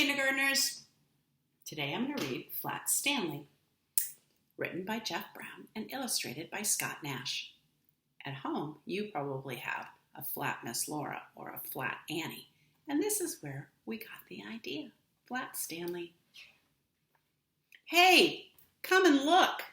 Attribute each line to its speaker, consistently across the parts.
Speaker 1: kindergartners. Today I'm going to read Flat Stanley, written by Jeff Brown and illustrated by Scott Nash. At home, you probably have a flat Miss Laura or a flat Annie, and this is where we got the idea. Flat Stanley. Hey, come and look,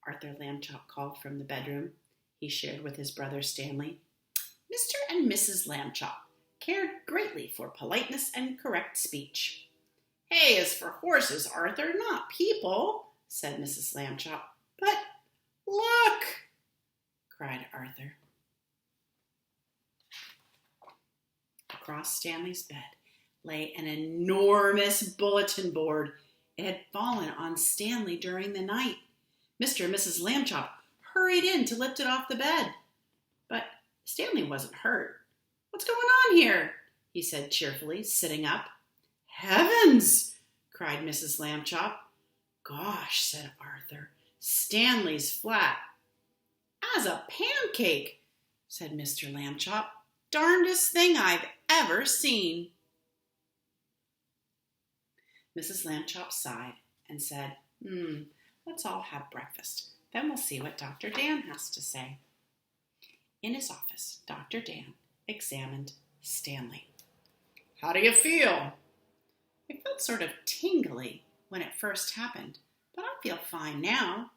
Speaker 1: Arthur Lambchop called from the bedroom he shared with his brother Stanley. Mr. and Mrs. Lambchop cared greatly for politeness and correct speech. Hay is for horses, Arthur, not people, said Mrs. Lambchop. But look, cried Arthur. Across Stanley's bed lay an enormous bulletin board. It had fallen on Stanley during the night. Mr. and Mrs. Lambchop hurried in to lift it off the bed. But Stanley wasn't hurt. What's going on here? He said cheerfully, sitting up. Heavens! Cried Mrs. Lambchop. Gosh, said Arthur, Stanley's flat. As a pancake, said Mr. Lambchop. Darndest thing I've ever seen. Mrs. Lambchop sighed and said, let's all have breakfast. Then we'll see what Dr. Dan has to say. In his office, Dr. Dan examined Stanley. How do you feel? It felt sort of tingly when it first happened, but I feel fine now.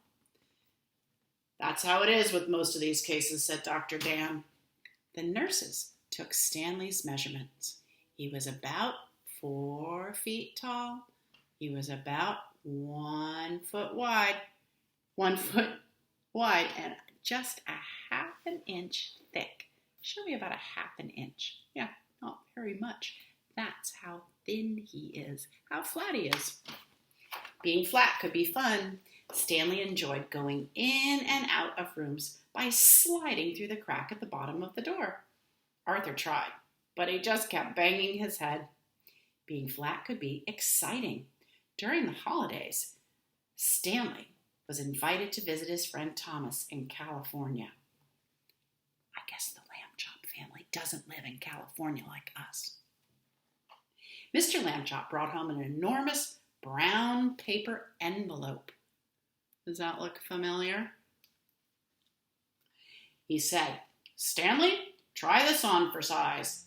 Speaker 1: That's how it is with most of these cases, said Dr. Dan. The nurses took Stanley's measurements. He was about 4 feet tall. He was about 1 foot wide. 1 foot wide and just a half an inch thick. Should be about a half an inch. Yeah, not very much. That's how thin he is, how flat he is. Being flat could be fun. Stanley enjoyed going in and out of rooms by sliding through the crack at the bottom of the door. Arthur tried, but he just kept banging his head. Being flat could be exciting. During the holidays, Stanley was invited to visit his friend Thomas in California. I guess the Lambchop family doesn't live in California like us. Mr. Lambchop brought home an enormous brown paper envelope. Does that look familiar? He said, Stanley, try this on for size.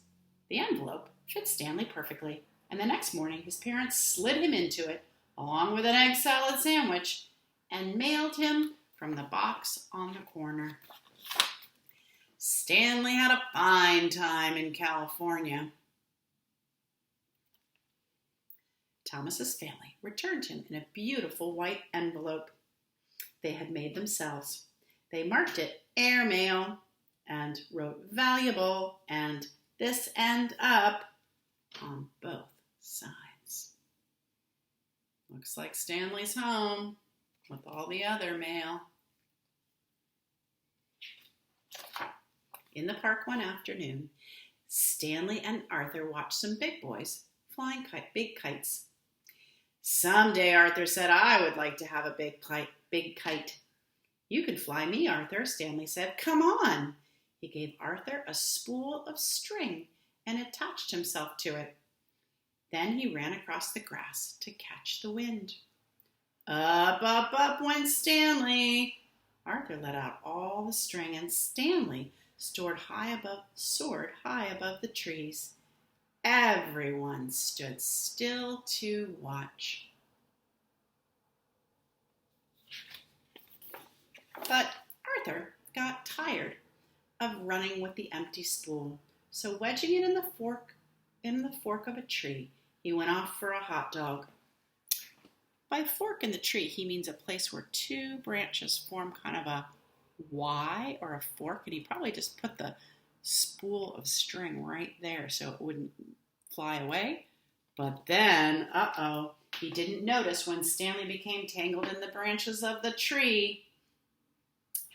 Speaker 1: The envelope fit Stanley perfectly, and the next morning his parents slid him into it, along with an egg salad sandwich, and mailed him from the box on the corner. Stanley had a fine time in California. Thomas's family returned him in a beautiful white envelope they had made themselves. They marked it airmail and wrote valuable and this end up on both sides. Looks like Stanley's home with all the other mail. In the park one afternoon, Stanley and Arthur watched some big boys flying big kites. Someday, Arthur said, I would like to have a big kite. You can fly me, Arthur, Stanley said. Come on. He gave Arthur a spool of string and attached himself to it. Then he ran across the grass to catch the wind. Up, up, up went Stanley. Arthur let out all the string, and Stanley soared high above the trees. Everyone stood still to watch. But Arthur got tired of running with the empty spool, so wedging it in the fork of a tree, he went off for a hot dog. By fork in the tree, he means a place where two branches form kind of a Y or a fork, and he probably just put the spool of string right there so it wouldn't fly away. But then, he didn't notice when Stanley became tangled in the branches of the tree.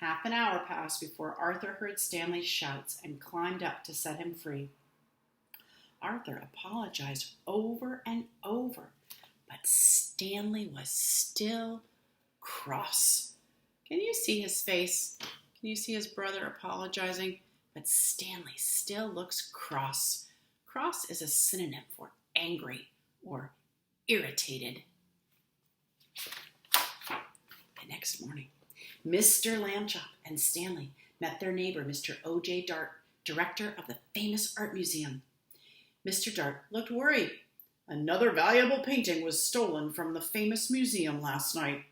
Speaker 1: Half an hour passed before Arthur heard Stanley's shouts and climbed up to set him free. Arthur apologized over and over, but Stanley was still cross. Can you see his face? Can you see his brother apologizing? But Stanley still looks cross. Cross is a synonym for angry or irritated. The next morning, Mr. Lambchop and Stanley met their neighbor, Mr. O.J. Dart, director of the famous art museum. Mr. Dart looked worried. "Another valuable painting was stolen from the famous museum last night,"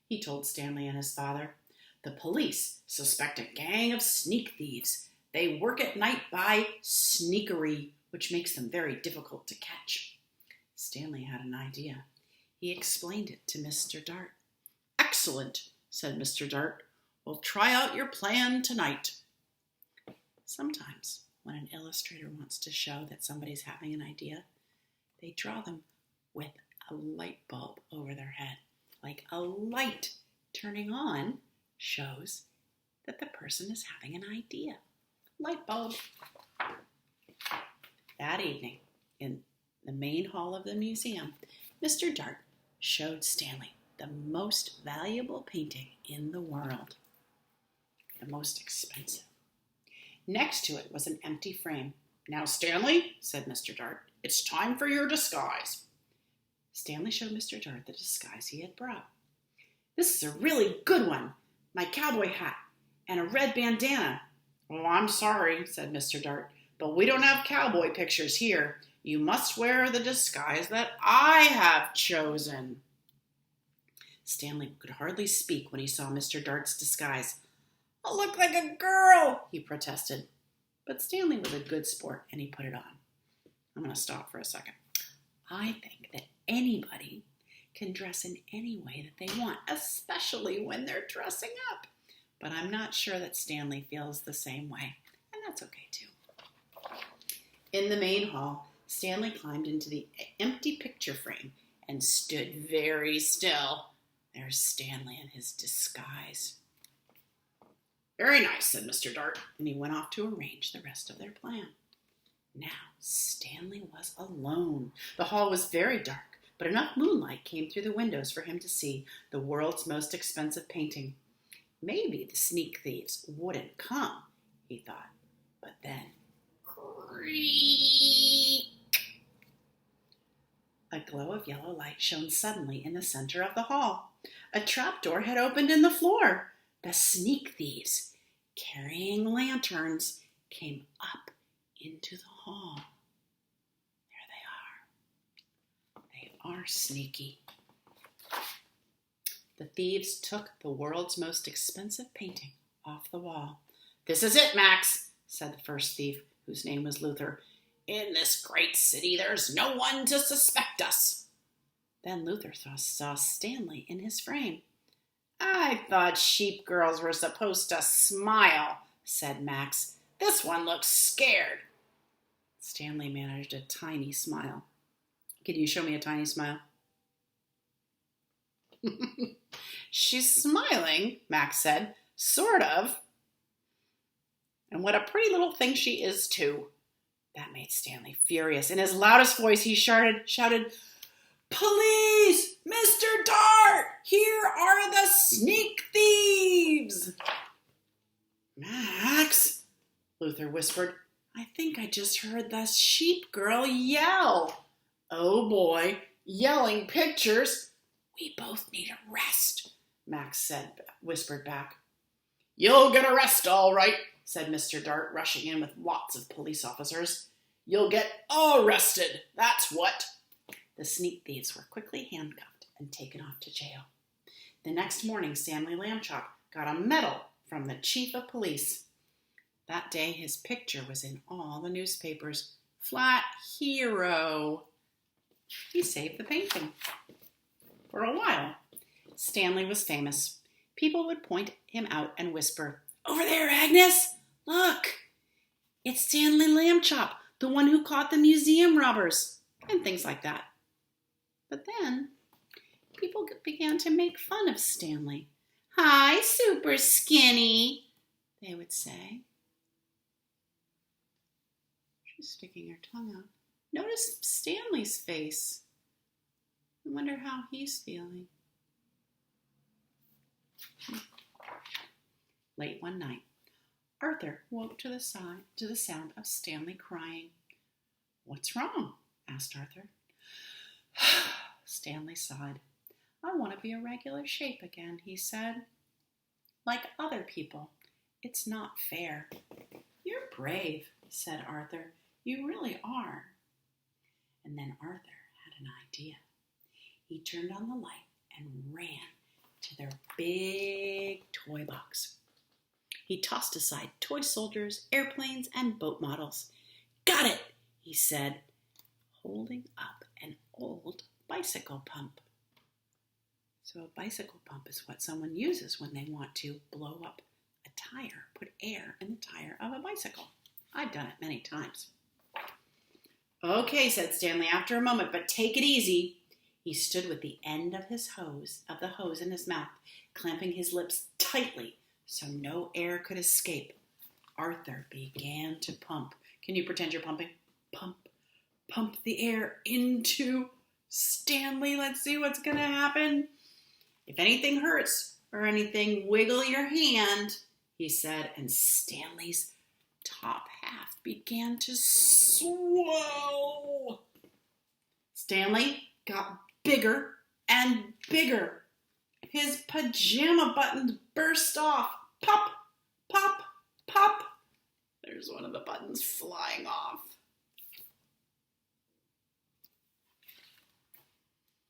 Speaker 1: he told Stanley and his father. "The police suspect a gang of sneak thieves. They work at night by sneakery, which makes them very difficult to catch." Stanley had an idea. He explained it to Mr. Dart. "Excellent," said Mr. Dart. "We'll try out your plan tonight." Sometimes, when an illustrator wants to show that somebody's having an idea, they draw them with a light bulb over their head. Like a light turning on shows that the person is having an idea. Light bulb. That evening, in the main hall of the museum, Mr. Dart showed Stanley the most valuable painting in the world. The most expensive. Next to it was an empty frame. "Now, Stanley," said Mr. Dart, "it's time for your disguise." Stanley showed Mr. Dart the disguise he had brought. "This is a really good one. My cowboy hat and a red bandana." "Oh, I'm sorry," said Mr. Dart, "but we don't have cowboy pictures here. You must wear the disguise that I have chosen." Stanley could hardly speak when he saw Mr. Dart's disguise. "I look like a girl," he protested. But Stanley was a good sport, and he put it on. I'm going to stop for a second. I think that anybody can dress in any way that they want, especially when they're dressing up. But I'm not sure that Stanley feels the same way, and that's okay too. In the main hall, Stanley climbed into the empty picture frame and stood very still. There's Stanley in his disguise. "Very nice," said Mr. Dart, and he went off to arrange the rest of their plan. Now, Stanley was alone. The hall was very dark, but enough moonlight came through the windows for him to see the world's most expensive painting. Maybe the sneak thieves wouldn't come, he thought. But then, creak! A glow of yellow light shone suddenly in the center of the hall. A trapdoor had opened in the floor. The sneak thieves, carrying lanterns, came up into the hall. There they are. They are sneaky. The thieves took the world's most expensive painting off the wall. "This is it, Max," said the first thief, whose name was Luther. "In this great city, there's no one to suspect us." Then Luther saw Stanley in his frame. "I thought sheep girls were supposed to smile," said Max. "This one looks scared." Stanley managed a tiny smile. "Can you show me a tiny smile?" "She's smiling," Max said. "Sort of. And what a pretty little thing she is, too." That made Stanley furious. In his loudest voice, he shouted, "Police! Mr. Dart! Here are the sneak thieves!" "Max," Luther whispered, "I think I just heard the sheep girl yell." "Oh boy, yelling pictures. We both need a rest," Max whispered back. "You'll get a rest, all right," said Mr. Dart, rushing in with lots of police officers. "You'll get arrested, that's what." The sneak thieves were quickly handcuffed and taken off to jail. The next morning, Stanley Lambchop got a medal from the chief of police. That day, his picture was in all the newspapers. Flat hero. He saved the painting. For a while, Stanley was famous. People would point him out and whisper, "Over there, Agnes! Look! It's Stanley Lambchop, the one who caught the museum robbers," and things like that. But then, people began to make fun of Stanley. "Hi, super skinny," they would say. She's sticking her tongue out. Notice Stanley's face. I wonder how he's feeling. Late one night, Arthur woke to the sound of Stanley crying. "What's wrong?" asked Arthur. Stanley sighed. I want to be a regular shape again, he said. Like other people. It's not fair. You're brave, said Arthur. You really are. And then Arthur had an idea. He turned on the light and ran to their big toy box. He tossed aside toy soldiers, airplanes, and boat models. Got it, he said, holding up an old bicycle pump. So a bicycle pump is what someone uses when they want to blow up a tire, put air in the tire of a bicycle. I've done it many times. Okay, said Stanley after a moment, but take it easy. He stood with the end of the hose in his mouth, clamping his lips tightly so no air could escape. Arthur began to pump. Can you pretend you're pumping? Pump, pump the air into Stanley. Let's see what's going to happen. If anything hurts or anything, wiggle your hand, he said, and Stanley's top half began to swell. Stanley got bigger and bigger. His pajama buttons burst off. Pop, pop, pop. There's one of the buttons flying off.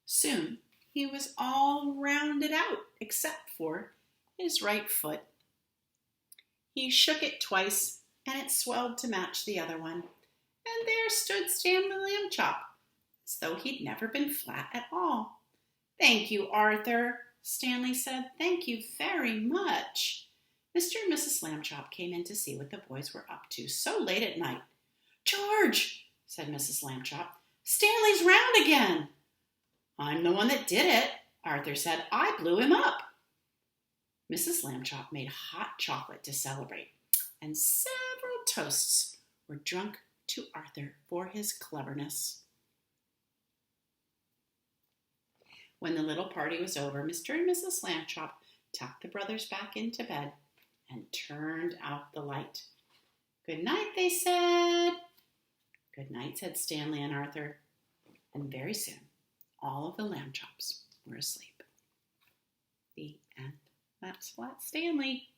Speaker 1: Soon, he was all rounded out except for his right foot. He shook it twice, and it swelled to match the other one. And there stood Stanley Lambchop, as though he'd never been flat at all. Thank you, Arthur, Stanley said. Thank you very much. Mr. and Mrs. Lambchop came in to see what the boys were up to so late at night. George, said Mrs. Lambchop, Stanley's round again. I'm the one that did it, Arthur said. I blew him up. Mrs. Lambchop made hot chocolate to celebrate, and several toasts were drunk to Arthur for his cleverness. When the little party was over, Mr. and Mrs. Lambchop tucked the brothers back into bed and turned out the light. Good night, they said. Good night, said Stanley and Arthur. And very soon, all of the Lambchops were asleep. The end. That's Flat Stanley.